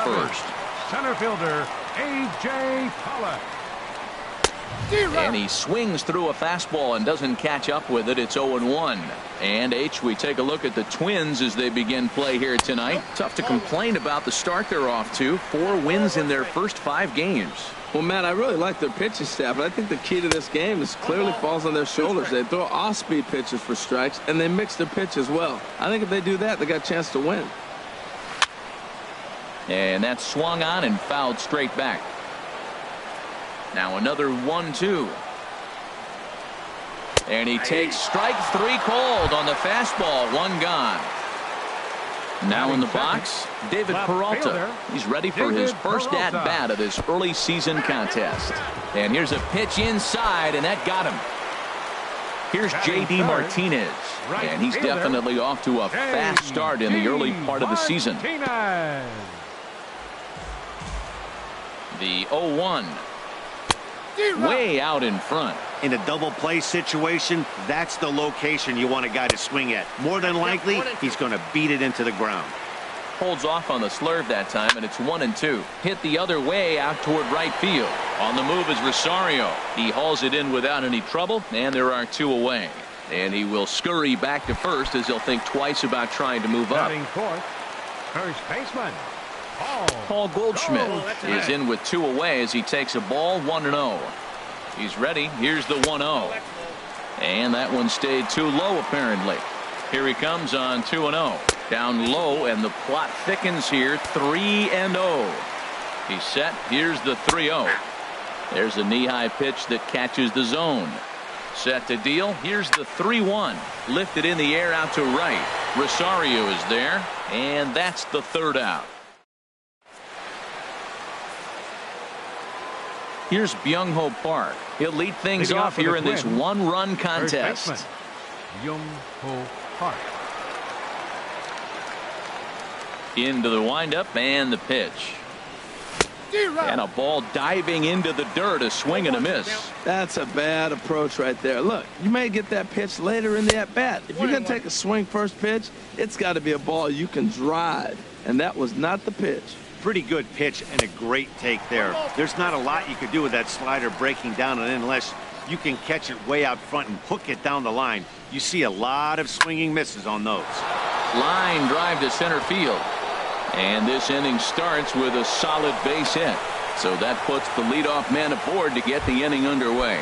first. Center fielder A.J. Pollock. And he swings through a fastball and doesn't catch up with it. It's 0-1. And H, we take a look at the Twins as they begin play here tonight. Tough to complain about the start they're off to. 4 wins in their first 5 games. Well, Matt, I really like their pitching staff, but I think the key to this game is clearly falls on their shoulders. They throw off-speed pitches for strikes, and they mix their pitch as well. I think if they do that, they got a chance to win. And that's swung on and fouled straight back. Now another 1-2. And he takes strike 3 cold on the fastball. 1 gone. Now in the box, David Peralta. He's ready for his first at-bat of this early season contest. And here's a pitch inside, and that got him. Here's J.D. Martinez. And he's definitely off to a fast start in the early part of the season. The 0-1. Way out in front. In a double play situation, that's the location you want a guy to swing at. More than likely, he's going to beat it into the ground. Holds off on the slurve that time, and it's 1-2. Hit the other way out toward right field. On the move is Rosario. He hauls it in without any trouble, and there are 2 away. And he will scurry back to first as he'll think twice about trying to move up. First baseman Paul Goldschmidt is in with 2 away as he takes a ball. 1-0. He's ready. Here's the 1-0. And that one stayed too low apparently. Here he comes on 2-0. Down low, and the plot thickens here. 3-0. He's set. Here's the 3-0. There's a knee-high pitch that catches the zone. Set to deal. Here's the 3-1. Lifted in the air out to right. Rosario is there, and that's the 3rd out. Here's Byung-Ho Park. He'll lead things off here in this 1-run contest. Byung-Ho Park. Into the windup and the pitch. And a ball diving into the dirt. A swing and a miss. That's a bad approach right there. Look, you may get that pitch later in the at-bat. If you're going to take a swing first pitch, it's got to be a ball you can drive. And that was not the pitch. Pretty good pitch and a great take there. There's not a lot you could do with that slider breaking down and in unless you can catch it way out front and hook it down the line. You see a lot of swinging misses on those. Line drive to center field. And this inning starts with a solid base hit. So that puts the leadoff man aboard to get the inning underway.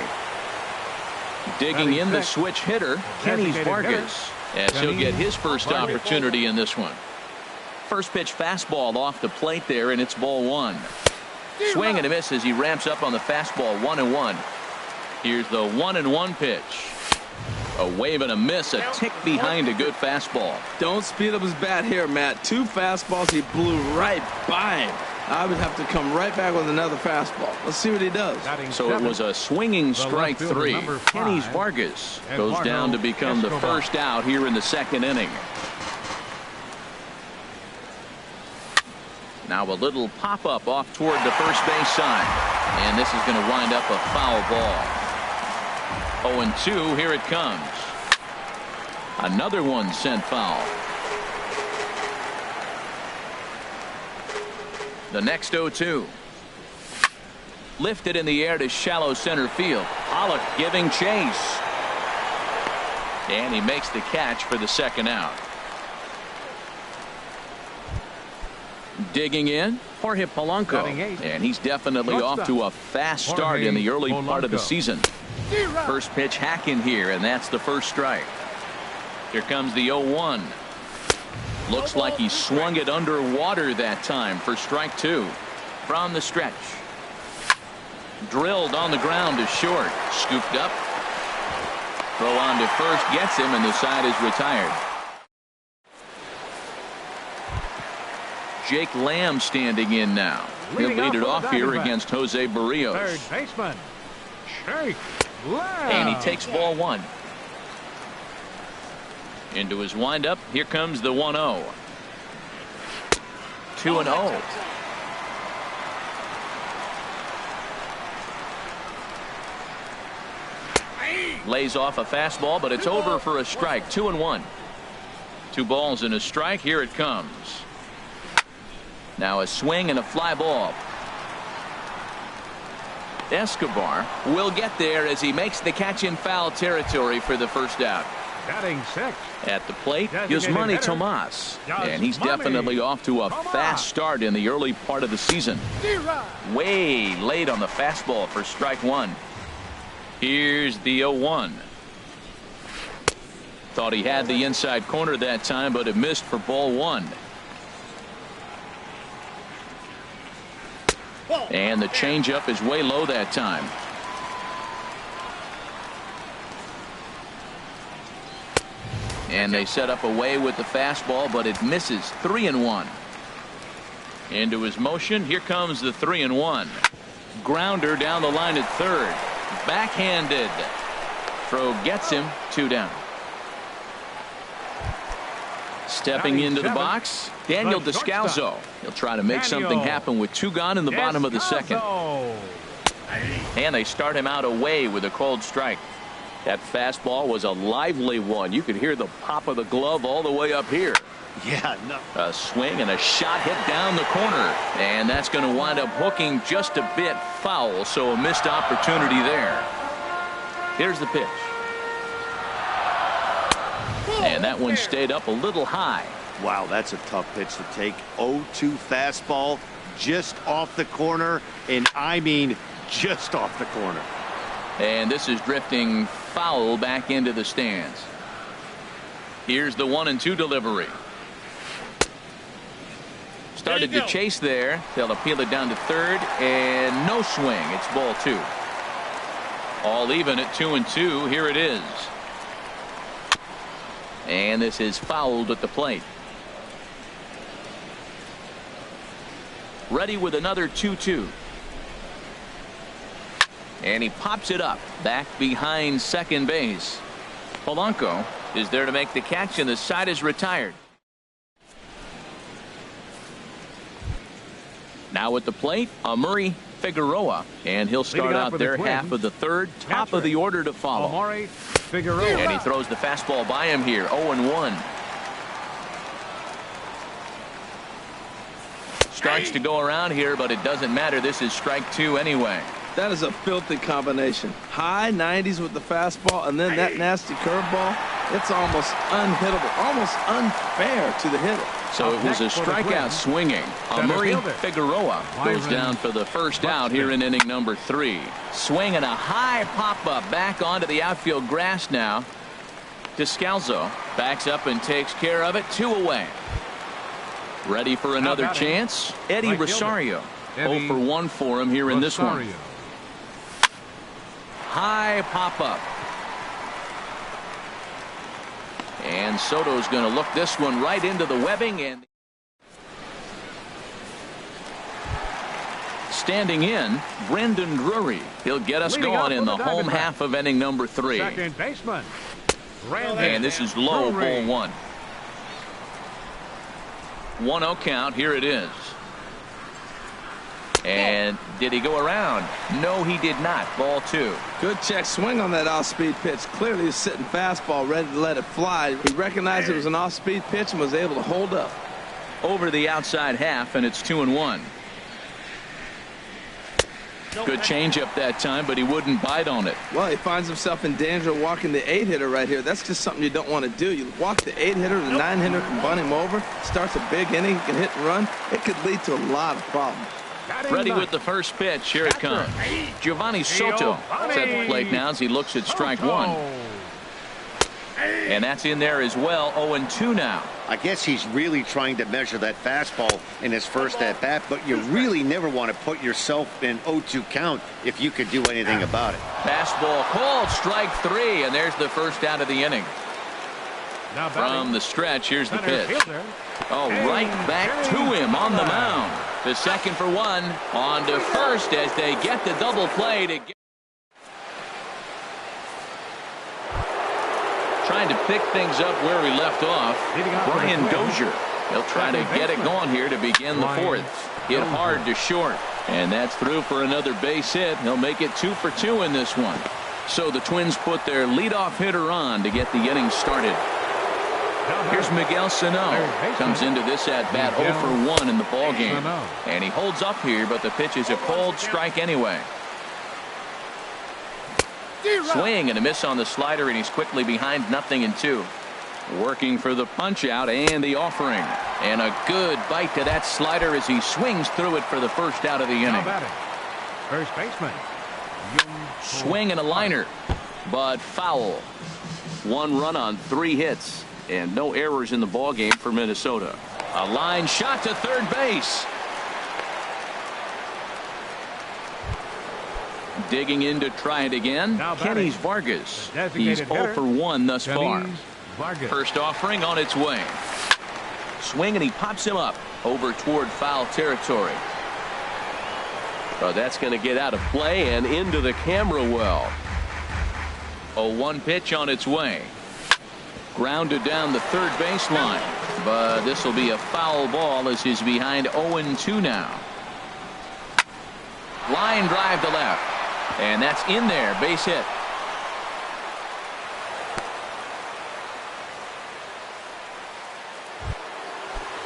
Digging in the switch hitter, Kenny Vargas, as he'll get his first opportunity in this one. First pitch fastball off the plate there, and it's ball 1. Swing and a miss as he ramps up on the fastball. 1-1. Here's the 1-1 pitch. A wave and a miss, a tick behind a good fastball. Don't speed up his bat here, Matt. 2 fastballs, he blew right by him. I would have to come right back with another fastball. Let's see what he does. So it was a swinging strike 3. Kenny Vargas goes down to become the first out here in the 2nd inning. Now a little pop-up off toward the first base side. And this is going to wind up a foul ball. 0-2, here it comes. Another one sent foul. The next 0-2. Lifted in the air to shallow center field. Pollock giving chase. And he makes the catch for the 2nd out. Digging in, Jorge Polanco, and he's definitely off to a fast start in the early part of the season. First pitch hacking here, and that's the first strike. Here comes the 0-1. Looks like he swung it underwater that time for strike 2. From the stretch. Drilled on the ground to short. Scooped up. Throw on to first gets him, and the side is retired. Jake Lamb standing in now. He'll lead it off here against Jose Barrios. Third baseman, Jake Lamb. And he takes ball 1. Into his windup. Here comes the 1-0. 2-0. Lays off a fastball, but it's over for a strike. 2-1. 2 balls and a strike. Here it comes. Now a swing and a fly ball. Escobar will get there as he makes the catch in foul territory for the first out. Batting six. At the plate, Yasmani Tomas. And he's Yasmani. definitely off to a fast start in the early part of the season. Way late on the fastball for strike one. Here's the 0-1. Thought he had the inside corner that time, but it missed for ball one. And the changeup is way low that time. And they set up away with the fastball, but it misses. 3-1. Into his motion. Here comes the 3-1. Grounder down the line at third. Backhanded. Throw gets him. 2 down. Stepping into the box, Daniel Descalso. He'll try to make something happen with 2 gone in the bottom of the second. And they start him out away with a called strike. That fastball was a lively one. You could hear the pop of the glove all the way up here. Yeah, no. A swing and a shot hit down the corner. And that's going to wind up hooking just a bit foul, so a missed opportunity there. Here's the pitch. And that one stayed up a little high. Wow, that's a tough pitch to take. 0-2 fastball just off the corner, and I mean just off the corner. And this is drifting foul back into the stands. Here's the 1-2 delivery. Started to chase there. They'll appeal it down to third, and no swing. It's ball 2. All even at 2-2. Here it is. And this is fouled at the plate. Ready with another 2-2. And he pops it up back behind second base. Polanco is there to make the catch, and the side is retired. Now at the plate, Amuri Figueroa, and he'll start out their half of the third. Top of the order to follow. Amuri Figueroa. And he throws the fastball by him here. 0-1. Starts to go around here, but it doesn't matter. This is strike 2 anyway. That is a filthy combination. High 90s with the fastball, and then that nasty curveball. It's almost unhittable, almost unfair to the hitter. So it was a strikeout swinging. Amuri Figueroa goes down for the first out here in inning number 3. Swing and a high pop-up back onto the outfield grass now. Descalso backs up and takes care of it. 2 away. Ready for another chance. Eddie Rosario. 0 for 1 for him here in this one. High pop-up. And Soto's going to look this one right into the webbing. And standing in, Brendan Drury. He'll get us going in the home half of inning number 3. Second baseman. And this is low, ball 1. 1-0 count. Here it is. And did he go around? No, he did not. Ball 2. Good check swing on that off-speed pitch. Clearly he's sitting fastball ready to let it fly. He recognized it was an off-speed pitch and was able to hold up. Over the outside half, and it's 2-1. Good changeup that time, but he wouldn't bite on it. Well, he finds himself in danger of walking the 8-hitter right here. That's just something you don't want to do. You walk the 8-hitter, the 9-hitter can bunt him over. Starts a big inning, he can hit and run. It could lead to a lot of problems. Ready with the first pitch. Here it comes. Giovanni Soto is at the plate now as he looks at strike 1. And that's in there as well. 0-2 now. I guess he's really trying to measure that fastball in his first at bat, but you really never want to put yourself in 0-2 count if you could do anything about it. Fastball called, strike 3, and there's the first out of the inning. From the stretch, here's the pitch. Oh, right back to him on the mound. The second for 1, on to first as they get the double play to get. Trying to pick things up where he left off. Brian Dozier. He'll try to get it going here to begin the 4th. Hit hard to short. And that's through for another base hit. He'll make it 2 for 2 in this one. So the Twins put their leadoff hitter on to get the inning started. Here's Miguel Sano. Comes into this at bat 0 for 1 in the ball game. And he holds up here, but the pitch is a cold strike anyway. Swing and a miss on the slider, and he's quickly behind 0-2. Working for the punch out and the offering. And a good bite to that slider as he swings through it for the first out of the inning. First baseman. Swing and a liner, but foul. 1 run on 3 hits, and no errors in the ball game for Minnesota. A line shot to third base. Digging in to try it again. Kenny's Vargas. He's 0 for 1 thus far. First offering on its way. Swing and he pops him up over toward foul territory. Well, that's going to get out of play and into the camera well. A 1 pitch on its way. Grounded down the third baseline, but this will be a foul ball as he's behind 0-2 now. Line drive to left, and that's in there, base hit.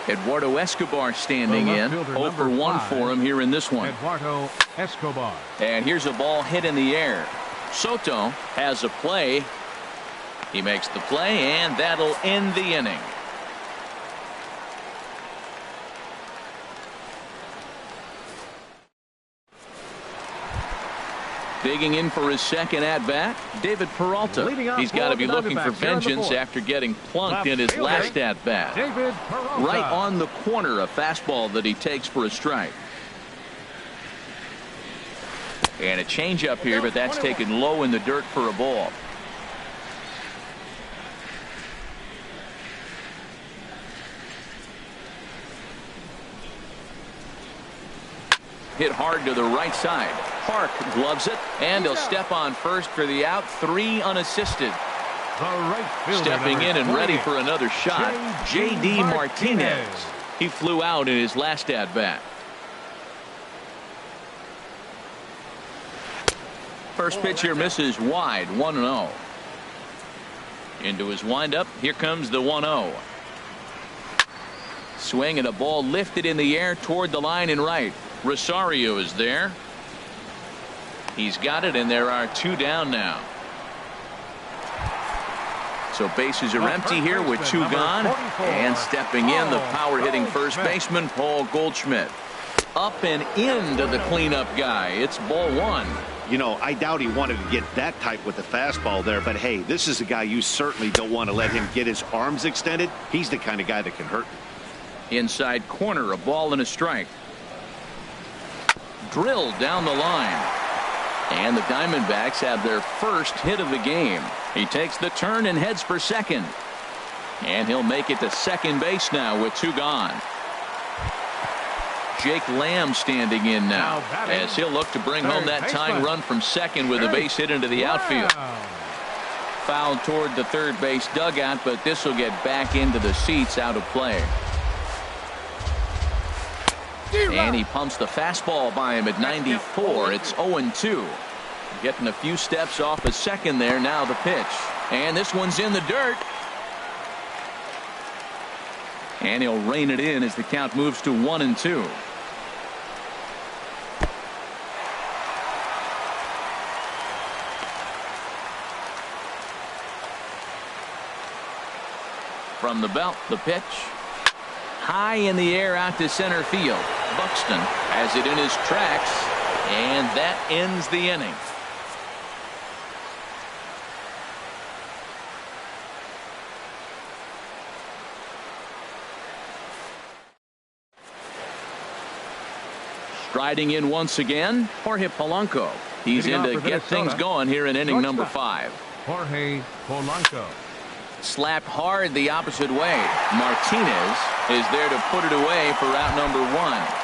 Eduardo Escobar standing in. 0 for 1 for him here in this one. Eduardo Escobar. And here's a ball hit in the air. Soto has a play. He makes the play, and that'll end the inning. Digging in for his second at-bat, David Peralta. He's got to be looking for vengeance after getting plunked in his last at-bat. Right on the corner, a fastball that he takes for a strike. And a changeup here, but that's taken low in the dirt for a ball. Hit hard to the right side. Park gloves it, and he'll step on first for the out. 3 unassisted. Stepping in and ready for another shot, J.D. Martinez. He flew out in his last at-bat. First pitch here misses wide, 1-0. Into his windup, here comes the 1-0. Swing and a ball lifted in the air toward the line and right. Rosario is there. He's got it, and there are 2 down now. So bases are empty here with 2 gone. And stepping in, the power-hitting first baseman, Paul Goldschmidt. Up and into the cleanup guy. It's ball 1. You know, I doubt he wanted to get that tight with the fastball there, but hey, this is a guy you certainly don't want to let him get his arms extended. He's the kind of guy that can hurt you. Inside corner, a ball and a strike. Drilled down the line. And the Diamondbacks have their first hit of the game. He takes the turn and heads for second. And he'll make it to second base now with 2 gone. Jake Lamb standing in now as he'll look to bring home that tying run from second with a base hit into the outfield. Fouled toward the third base dugout, but this will get back into the seats out of play. And he pumps the fastball by him at 94. It's 0-2. Getting a few steps off a second there. Now the pitch. And this one's in the dirt. And he'll rein it in as the count moves to 1-2. From the belt, the pitch. High in the air out to center field. Buxton has it in his tracks, and that ends the inning. Striding in once again, Jorge Polanco. He's in to get things going here in inning number 5. Jorge Polanco. Slapped hard the opposite way. Martinez is there to put it away for out number 1.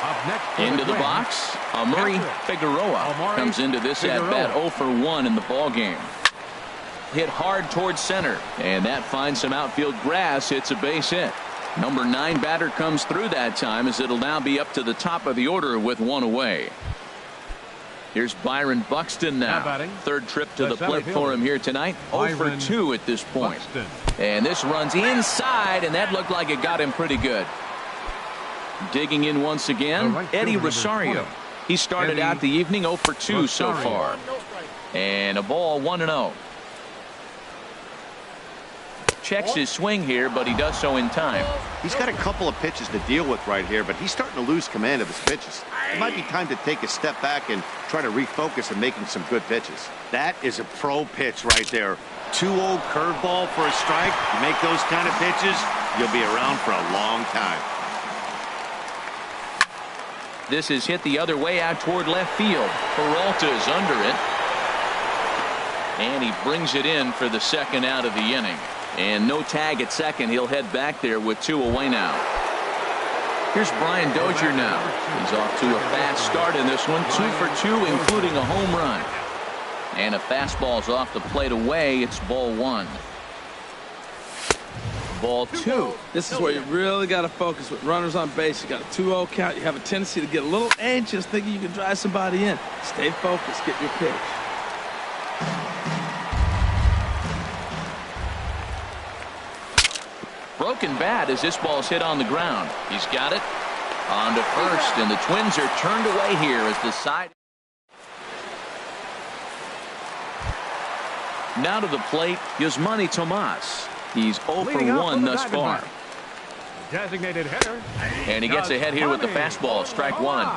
Up next into the box, Amuri Figueroa comes into this at-bat 0 for 1 in the ball game. Hit hard towards center, and that finds some outfield grass. It's a base hit. Number 9 batter comes through that time as it'll now be up to the top of the order with 1 away. Here's Byron Buxton now. batting, Third trip to the the center plate for fielder, him here tonight. 0 for Byron 2 at this point. Buxton. And this runs inside, and that looked like it got him pretty good. Digging in once again, The right Eddie fielder, Rosario. number 20. He started Eddie out the evening 0 for 2 so Rosario. far. And a ball 1-0. Checks his swing here, but he does so in time. He's got a couple of pitches to deal with right here, but he's starting to lose command of his pitches. It might be time to take a step back and try to refocus on making some good pitches. That is a pro pitch right there. 2-0 curveball for a strike. You make those kind of pitches, you'll be around for a long time. This is hit the other way out toward left field. Peralta is under it. And he brings it in for the second out of the inning. And no tag at second. He'll head back there with 2 away now. Here's Brian Dozier now. He's off to a fast start in this one. 2 for 2, including a home run. And a fastball's off the plate away. It's ball 1. Ball 2. This is where you really got to focus with runners on base. You got a 2-0 count. You have a tendency to get a little anxious thinking you can drive somebody in. Stay focused. Get your pitch. Broken bat as this ball's hit on the ground. He's got it on to first, and the Twins are turned away here as the side. Now to the plate, Yasmani Tomas. He's 0 for Leading off 1 for the thus far. Diamondbacks. Designated hitter. And he gets ahead here with the fastball. Strike 1.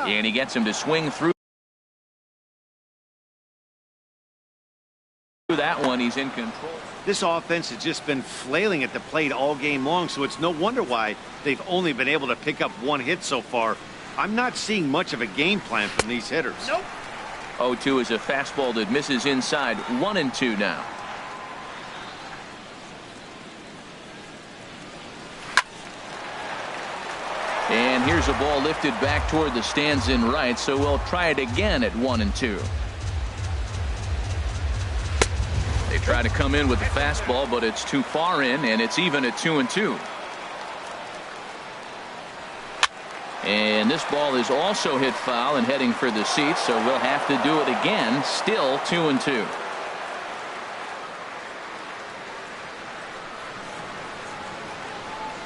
And he gets him to swing through that one. He's in control. This offense has just been flailing at the plate all game long, so it's no wonder why they've only been able to pick up 1 hit so far. I'm not seeing much of a game plan from these hitters. Nope. 0-2 is a fastball that misses inside. 1-2 now. And here's a ball lifted back toward the stands in right, so we'll try it again at 1-2. They try to come in with the fastball, but it's too far in, and it's even at 2-2. And this ball is also hit foul and heading for the seats, so we'll have to do it again. Still 2-2.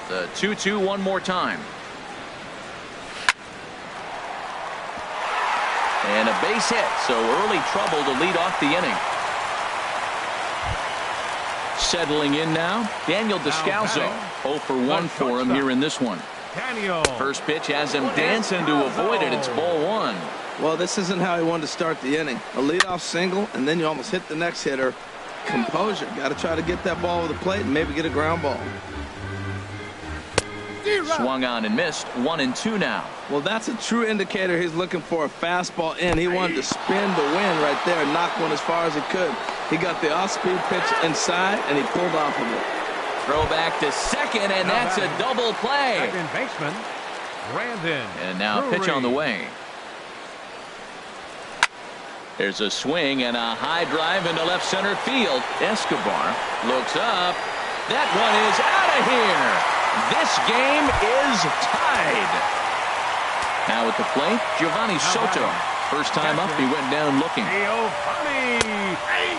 The 2-2 one more time. And a base hit, so early trouble to lead off the inning. Settling in now, Daniel Descalzo. 0 for 1 for him here in this one. Daniel. First pitch has him dancing to avoid it. It's ball 1. Well, this isn't how he wanted to start the inning. A leadoff single, and then you almost hit the next hitter. Composure. Got to try to get that ball over the plate and maybe get a ground ball. Swung on and missed. 1-2 now. Well, that's a true indicator he's looking for a fastball in. He wanted to spin the wind right there and knock one as far as he could. He got the off-speed pitch inside, and he pulled off of it. Throw back to second, and that's a double play. Second baseman, Brandon. And now a pitch on the way. There's a swing and a high drive into left center field. Escobar looks up. That one is out of here. This game is tied. Now at the plate, Giovanni Soto. First time up, he went down looking.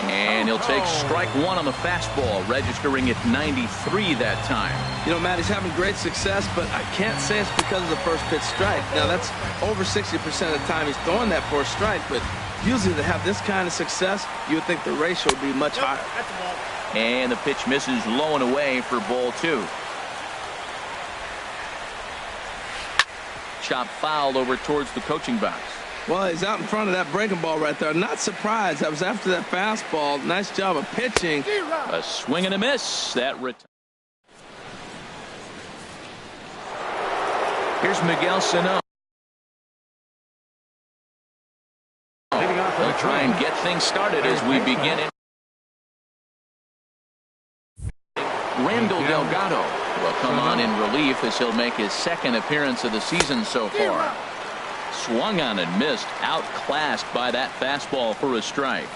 And he'll take strike 1 on the fastball, registering at 93 that time. You know, Matt, he's having great success, but I can't say it's because of the first pitch strike. Now, that's over 60% of the time he's throwing that for a strike, but usually to have this kind of success, you would think the ratio would be much higher. And the pitch misses low and away for ball 2. Chop fouled over towards the coaching box. Well, he's out in front of that breaking ball right there. Not surprised. That was after that fastball. Nice job of pitching. A swing and a miss. That Here's Miguel Sano. They'll try and get things started as we begin it. Randall Delgado will come on in relief as he'll make his second appearance of the season so far. Swung on and missed, outclassed by that fastball for a strike.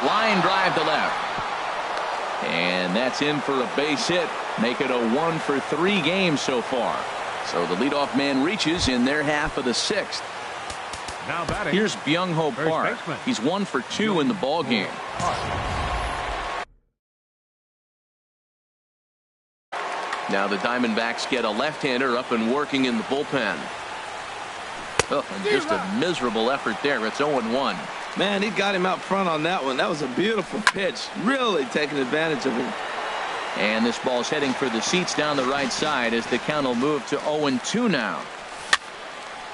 Line drive to left. And that's in for a base hit. Make it a 1-for-3 game so far. So the leadoff man reaches in their half of the sixth. Now batting. Here's Byung-Ho First Park. baseman. He's 1 for 2 in the ball game. Now the Diamondbacks get a left-hander up and working in the bullpen. Oh, and just a miserable effort there. It's 0-1. Man, he got him out front on that one. That was a beautiful pitch. Really taking advantage of him. And this ball's heading for the seats down the right side as the count will move to 0-2 now.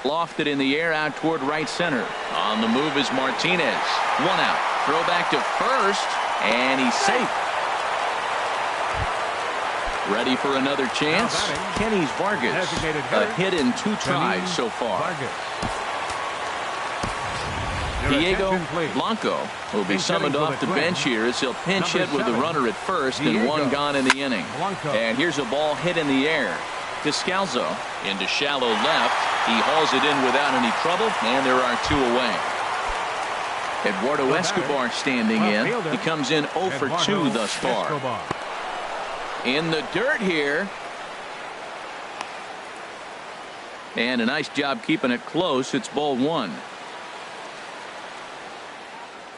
Lofted in the air out toward right center. On the move is Martinez. 1 out. Throw back to first, and he's safe. Ready for another chance. Kenny's Vargas. A hit in 2 tries so far. Diego Blanco will be summoned off the bench here as he'll pinch hit with the runner at first and 1 gone in the inning. And here's a ball hit in the air. Descalzo into shallow left. He hauls it in without any trouble, and there are 2 away. Eduardo Escobar standing in. He comes in 0 for 2 thus far. In the dirt here. And a nice job keeping it close. It's ball 1.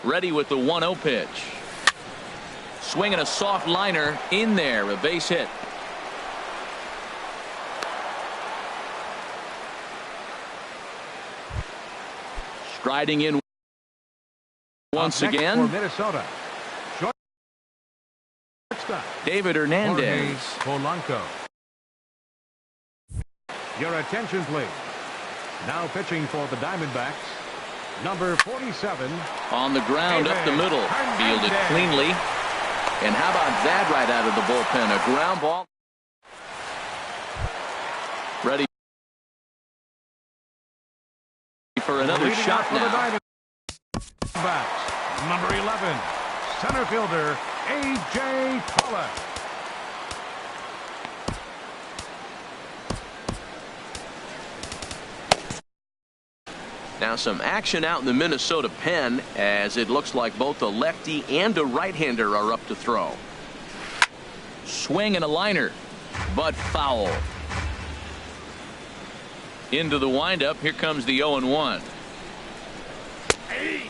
Ready with the 1-0 pitch. Swinging a soft liner in there. A base hit. Striding in once again. For Minnesota. Shortstop. David Hernandez. Polanco. Your attention, please. Now pitching for the Diamondbacks, number 47. On the ground up the middle. Fielded cleanly. And how about that right out of the bullpen? A ground ball. Ready for another shot now. Number 11, center fielder A.J. Pollock. Now some action out in the Minnesota pen as it looks like both a lefty and a right-hander are up to throw. Swing and a liner, but foul. Into the windup. Here comes the 0-1.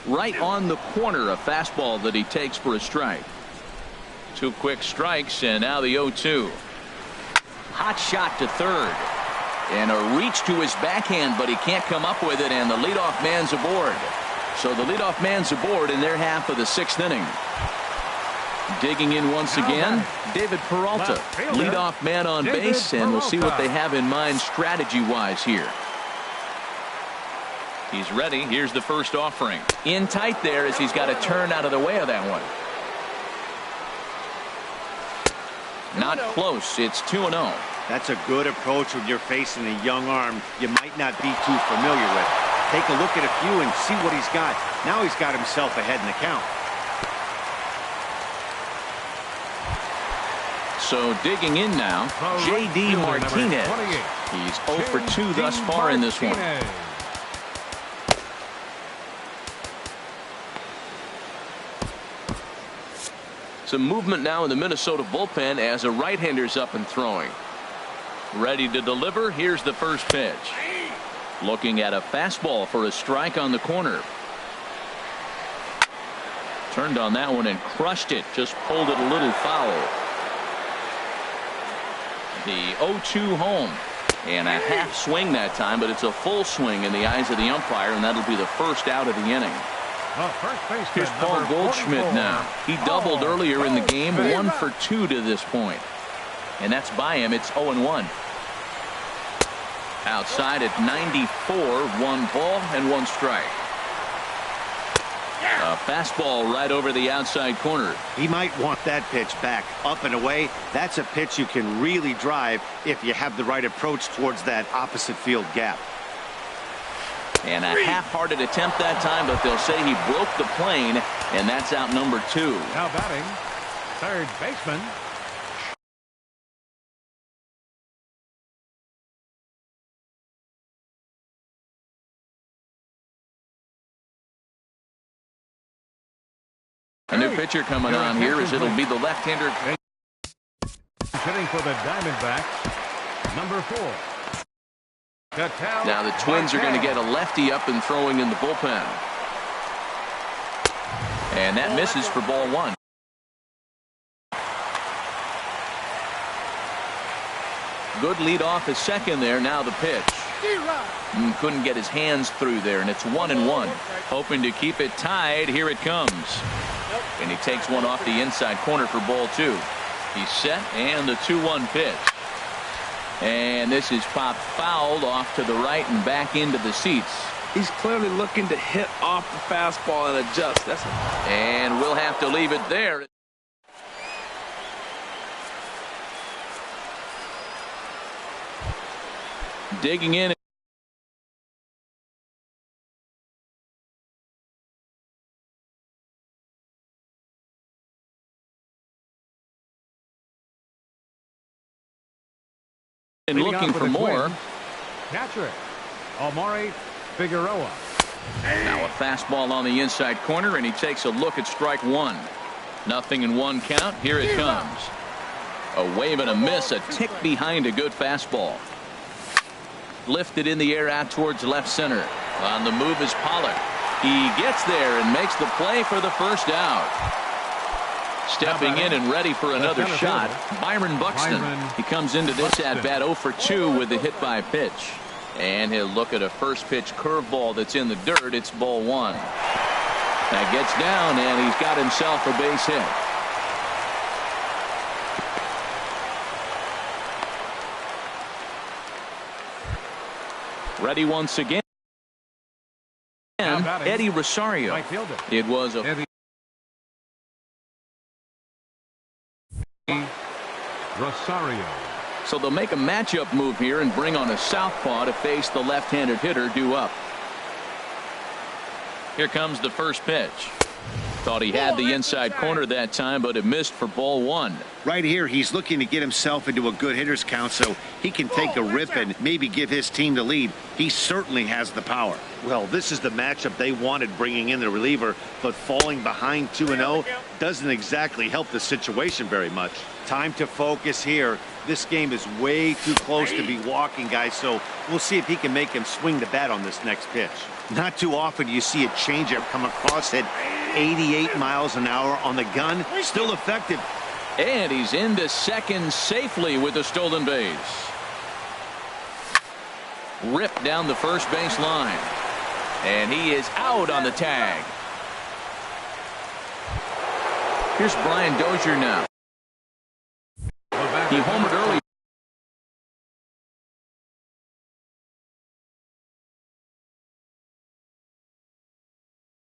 Right on the corner, a fastball that he takes for a strike. 2 quick strikes, and now the 0-2. Hot shot to third. And a reach to his backhand, but he can't come up with it, and the leadoff man's aboard. So the leadoff man's aboard in their half of the 6th inning. Digging in once again, David Peralta, leadoff man on base, and we'll see what they have in mind strategy-wise here. He's ready. Here's the first offering. In tight there as he's got to turn out of the way of that one. Not close. It's 2-0. That's a good approach when you're facing a young arm you might not be too familiar with. Take a look at a few and see what he's got. Now he's got himself ahead in the count. So digging in now, J.D. Martinez. He's 0 for 2 thus far in this one. Some movement now in the Minnesota bullpen as a right-hander's up and throwing. Ready to deliver. Here's the first pitch. Looking at a fastball for a strike on the corner. Turned on that one and crushed it. Just pulled it a little foul. The 0-2 home. And a half swing that time, but it's a full swing in the eyes of the umpire, and that'll be the first out of the inning. Here's Paul Goldschmidt now. He doubled earlier in the game, 1 for 2 to this point. And that's by him. It's 0-1. Outside at 94, 1 ball and 1 strike. A fastball right over the outside corner. He might want that pitch back up and away. That's a pitch you can really drive if you have the right approach towards that opposite field gap. And a half-hearted attempt that time, but they'll say he broke the plane, and that's out number 2. Now batting, third baseman, A new pitcher coming on here as it'll be the left-hander. Hitting for the Diamondbacks, number 4. Now the Twins are going to get a lefty up and throwing in the bullpen. And that misses for ball 1. Good lead off his second there. Now the pitch. Couldn't get his hands through there, and it's 1-1. Hoping to keep it tied. Here it comes. And he takes one off the inside corner for ball 2. He's set, and the 2-1 pitch. And this is popped fouled off to the right and back into the seats. He's clearly looking to hit off the fastball and adjust. And we'll have to leave it there. Digging in. And looking for more. Catcher, Omari Figueroa. Now a fastball on the inside corner, and he takes a look at strike 1. 0-1 count. Here it comes. A wave and a miss, a tick behind a good fastball. Lifted in the air out towards left center. On the move is Pollard. He gets there and makes the play for the first out. Stepping in and ready for another shot, Byron Buxton. He comes into this at-bat 0 for 2 with a hit by pitch. And he'll look at a first pitch curveball that's in the dirt. It's ball 1. That gets down, and he's got himself a base hit. Ready once again. Eddie Rosario. It was a Rosario. So they'll make a matchup move here and bring on a southpaw to face the left-handed hitter due up. Here comes the first pitch. Thought he had the inside corner that time, but it missed for ball 1. Right here, he's looking to get himself into a good hitter's count so he can take a rip and maybe give his team the lead. He certainly has the power. Well, this is the matchup they wanted, bringing in the reliever, but falling behind 2-0 doesn't exactly help the situation very much. Time to focus here. This game is way too close to be walking, guys, so we'll see if he can make him swing the bat on this next pitch. Not too often do you see a changeup come across at 88 miles an hour on the gun. Still effective. And he's into second safely with the stolen base. Ripped down the first base line. And he is out on the tag. Here's Brian Dozier now. He homered early.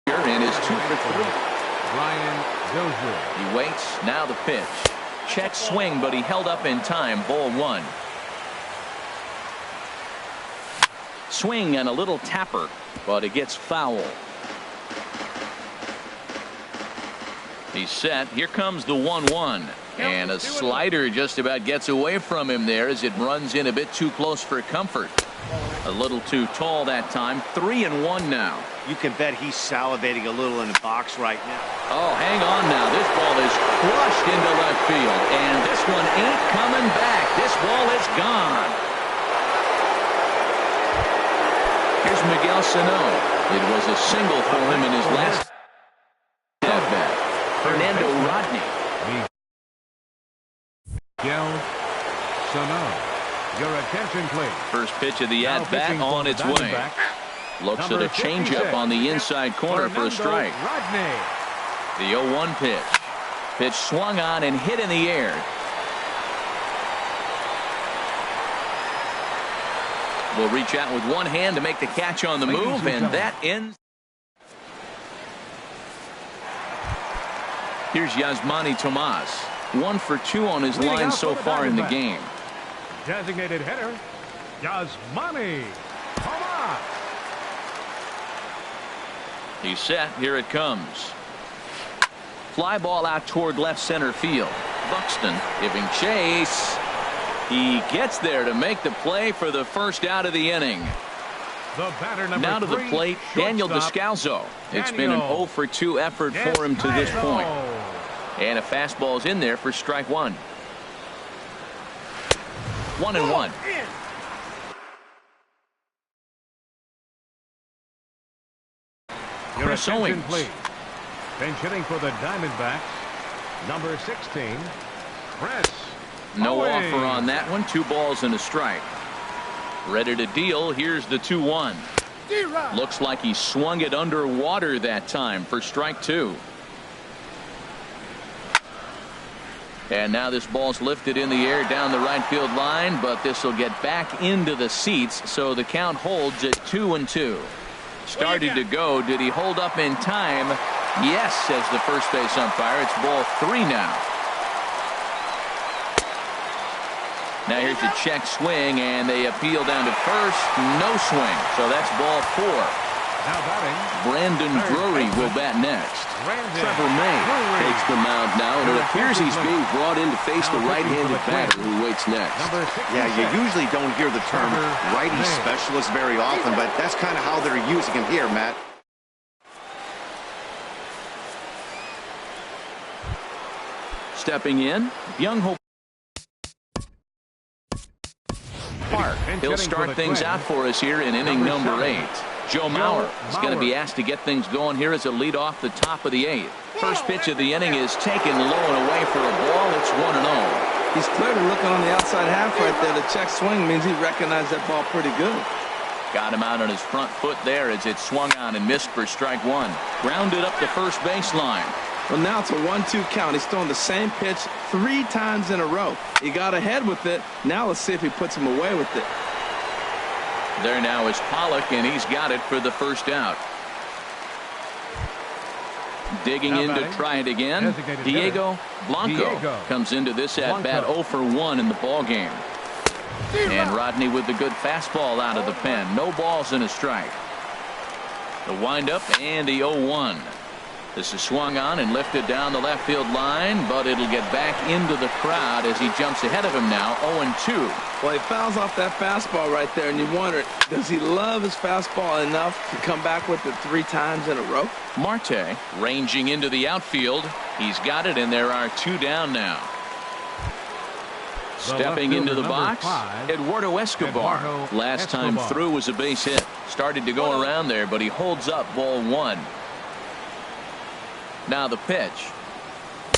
And is 2 for 3. Brian Dozier. He waits. Now the pitch. Check swing, but he held up in time. Ball 1. Swing and a little tapper, but it gets foul. He's set. Here comes the 1-1. And a slider just about gets away from him there as it runs in a bit too close for comfort. A little too tall that time. 3-1 now. You can bet he's salivating a little in the box right now. Oh, hang on now. This ball is crushed into left field. And this one ain't coming back. This ball is gone. Here's Miguel Sano. It was a single for him in his last at-bat. Fernando Rodney. Miguel Sano. Your attention, please. First pitch of the at-bat on its way. Looks at a changeup on the inside corner for a strike. The 0-1 pitch. Pitch swung on and hit in the air. Will reach out with one hand to make the catch on the move, and that ends. Here's Yasmani Tomas. 1 for 2 on his line so far in the game. Designated hitter, Yasmani Tomas. He's set. Here it comes. Fly ball out toward left center field. Buxton giving chase. He gets there to make the play for the first out of the inning. The batter number Now to the 3, plate, Daniel shortstop, Descalso. It's been an 0 for 2 effort for him to this point. And a fastball's in there for strike one. 1-1. Chris Owings. Please. Bench hitting for the Diamondbacks, number 16, Chris No Owings. offer on that one. 2 balls and a strike. Ready to deal. Here's the 2-1. Looks like he swung it underwater that time for strike 2. And now this ball's lifted in the air down the right field line, but this will get back into the seats, so the count holds at 2-2. Started to go. Did he hold up in time? Yes, says the first base umpire. It's ball 3 now. Now here's a check swing, and they appeal down to first. No swing, so that's ball 4. Now batting, Brandon Drury will bat next. Trevor May takes the mound now, and it appears he's being brought in to face the right-handed batter who waits next. Yeah, you usually don't hear the term righty specialist very often, but that's kind of how they're using him here, Matt. Stepping in, Young Hope Park. He'll start things out for us here in inning number 8. Joe Mauer is going to be asked to get things going here as a lead off the top of the 8th. First pitch of the inning is taken low and away for a ball. It's 1-0. He's clearly looking on the outside half right there. The check swing means he recognized that ball pretty good. Got him out on his front foot there as it swung on and missed for strike 1. Grounded up the first baseline. Well, now it's a 1-2 count. He's throwing the same pitch 3 times in a row. He got ahead with it. Now let's see if he puts him away with it. There now is Pollock, and he's got it for the first out. Digging in to try it again. Diego Blanco comes into this at bat 0 for 1 in the ball game. And Rodney with the good fastball out of the pen. No balls and a strike. The windup and the 0-1. This is swung on and lifted down the left field line, but it'll get back into the crowd as he jumps ahead of him now. 0-2. Well, he fouls off that fastball right there, and you wonder, does he love his fastball enough to come back with it 3 times in a row? Marte ranging into the outfield. He's got it, and there are 2 down now. Stepping into the box, Eduardo Escobar. Last time through was a base hit. Started to go around there, but he holds up ball 1. Now the pitch.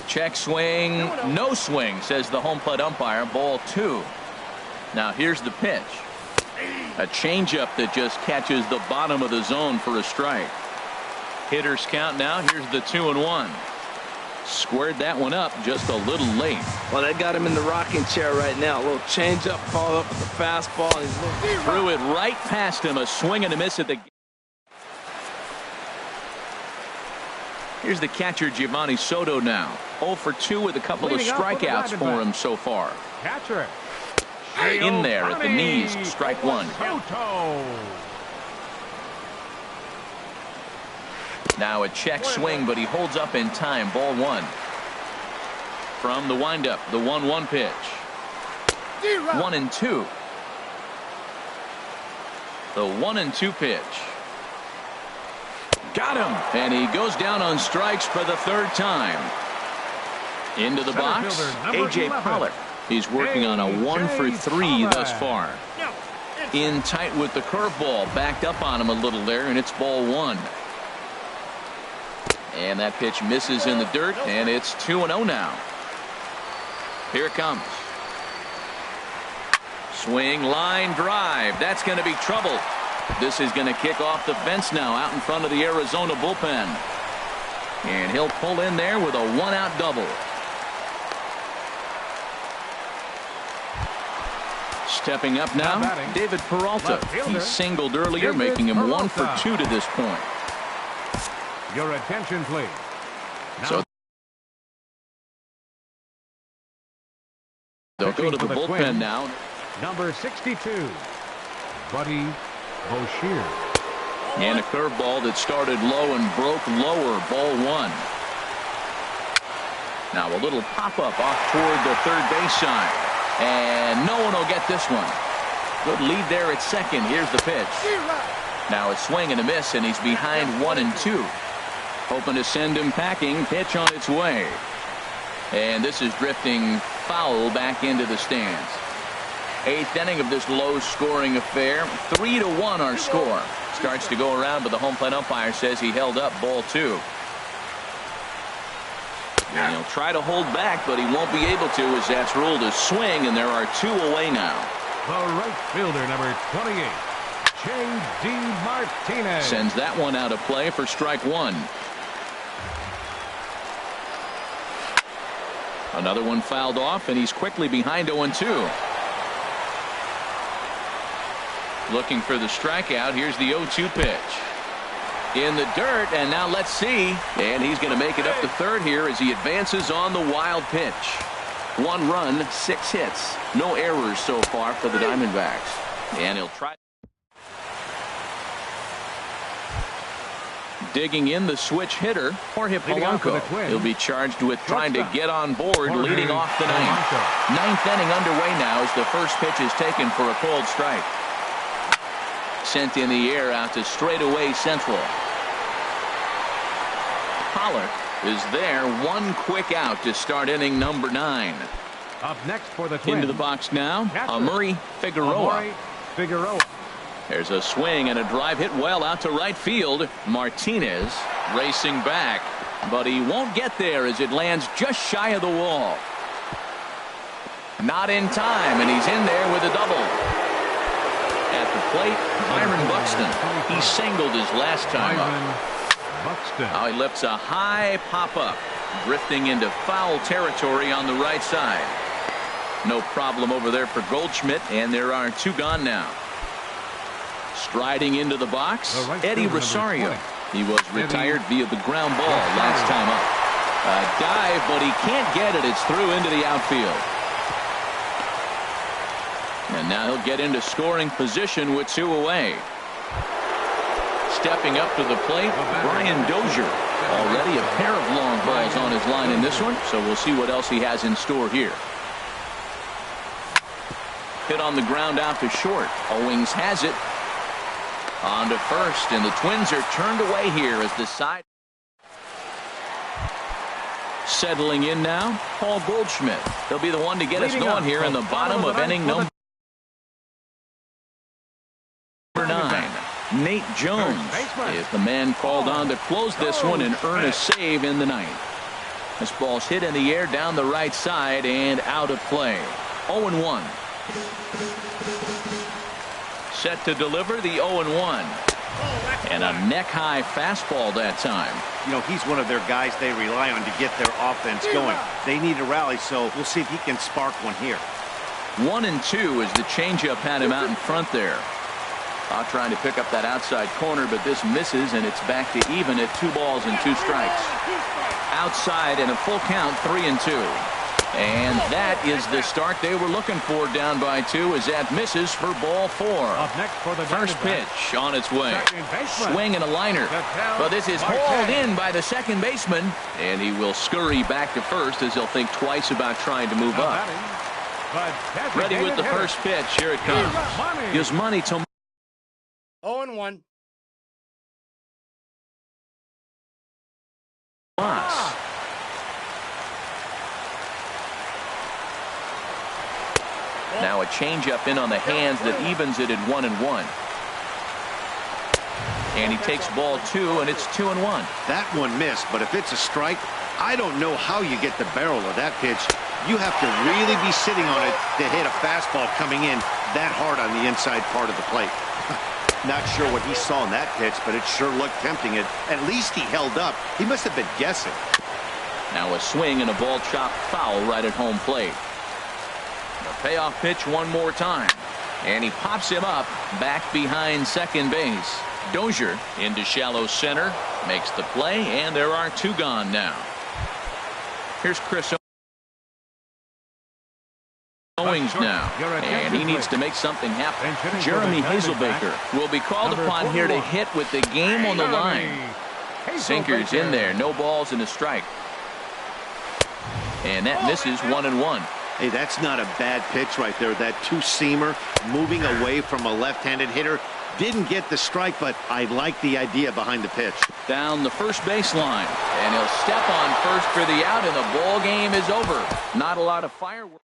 Check swing. No swing, says the home plate umpire. Ball 2. Now here's the pitch. A changeup that just catches the bottom of the zone for a strike. Hitters count now. Here's the 2-1. Squared that one up just a little late. Well, they got him in the rocking chair right now. A little changeup followed up with the fastball. And he's threw it right past him. A swing and a miss at the. Here's the catcher, Giovanni Soto now. 0 for 2 with a couple of strikeouts for him so far. Catcher. In there at the knees, strike 1. Now a check swing, but he holds up in time. Ball 1. From the windup, the 1-1 pitch. 1-2. The 1-2 pitch. Got him, and he goes down on strikes for the 3rd time. Into the box, A.J. Pollock. He's working on a 1 for 3 thus far. In tight with the curveball, backed up on him a little there, and it's ball 1. And that pitch misses in the dirt, and it's 2-0 now. Here it comes. Swing, line, drive. That's going to be trouble. This is going to kick off the fence now out in front of the Arizona bullpen. And he'll pull in there with a 1-out double. Stepping up now, David Peralta. He singled earlier, making him 1 for 2 to this point. Your attention, please. So they'll go to the bullpen now. Number 62, Buddy Boucher. And a curveball that started low and broke lower. Ball 1. Now a little pop-up off toward the third base side. And no one will get this one. Good lead there at second. Here's the pitch. Now a swing and a miss, and he's behind 1-2. Hoping to send him packing. Pitch on its way. And this is drifting foul back into the stands. 8th inning of this low-scoring affair. 3-1 our score. Starts to go around, but the home plate umpire says he held up ball 2. And he'll try to hold back, but he won't be able to, as that's ruled a swing, and there are 2 away now. The right fielder, number 28, J.D. Martinez. Sends that one out of play for strike 1. Another one fouled off, and he's quickly behind 0-2. Looking for the strikeout. Here's the 0-2 pitch. In the dirt, and now let's see. And he's going to make it up to third here as he advances on the wild pitch. 1 run, 6 hits. No errors so far for the Diamondbacks. And he'll try. Digging in the switch hitter, Jorge Polanco. He'll be charged with trying to get on board, leading off the 9th. 9th inning underway now as the first pitch is taken for a cold strike. Sent in the air out to straightaway central. Pollock is there. 1 quick out to start inning number 9. Up next for the Twins. Into the box now, Amuri Figueroa. There's a swing and a drive hit well out to right field. Martinez racing back, but he won't get there as it lands just shy of the wall. Not in time, and he's in there with a double. At the plate, Byron Buxton. He singled his last time up. Now he lifts a high pop-up, drifting into foul territory on the right side. No problem over there for Goldschmidt, and there are 2 gone now. Striding into the box, Eddie Rosario. He was retired via the ground ball last time up. A dive, but he can't get it. It's through into the outfield. And now he'll get into scoring position with 2 away. Stepping up to the plate, Brian Dozier. Already a pair of long balls on his line in this one, so we'll see what else he has in store here. Hit on the ground out to short. Owings has it. On to first, and the Twins are turned away here as the side. Settling in now, Paul Goldschmidt. He'll be the one to get us going here in the bottom of inning number 9. Nate Jones is the man called on to close this one and earn a save in the 9th. This ball's hit in the air down the right side and out of play. 0-1. Set to deliver the 0-1. And a neck-high fastball that time. You know, he's one of their guys they rely on to get their offense going. They need a rally, so we'll see if he can spark one here. 1-2 as the changeup had him out in front there. Trying to pick up that outside corner, but this misses, and it's back to even at 2 balls and 2 strikes. Outside and a full count, 3-2. And that is the start they were looking for, down by 2, as that misses for ball 4. Up next for the First pitch on its way. Swing and a liner. But this is hauled in by the second baseman, and he will scurry back to first as he'll think twice about trying to move up. Ready with the first pitch. Here it comes. Gives money to 0-1. Moss. Now a changeup in on the hands that evens it at 1-1. And he takes ball 2, and it's 2-1. That one missed, but if it's a strike, I don't know how you get the barrel of that pitch. You have to really be sitting on it to hit a fastball coming in that hard on the inside part of the plate. Not sure what he saw in that pitch, but it sure looked tempting. At least he held up. He must have been guessing. Now a swing and a ball chopped foul right at home plate. The payoff pitch one more time. And he pops him up back behind second base. Dozier into shallow center. Makes the play, and there are 2 gone now. Here's Chris Owings now, and he needs to make something happen. Jeremy Hazelbaker will be called upon here to hit with the game on the line. Sinker's in there, no balls and a strike. And that misses 1-1. Hey, that's not a bad pitch right there. That 2-seamer moving away from a left-handed hitter. Didn't get the strike, but I like the idea behind the pitch. Down the first baseline, and he'll step on first for the out, and the ball game is over. Not a lot of fireworks.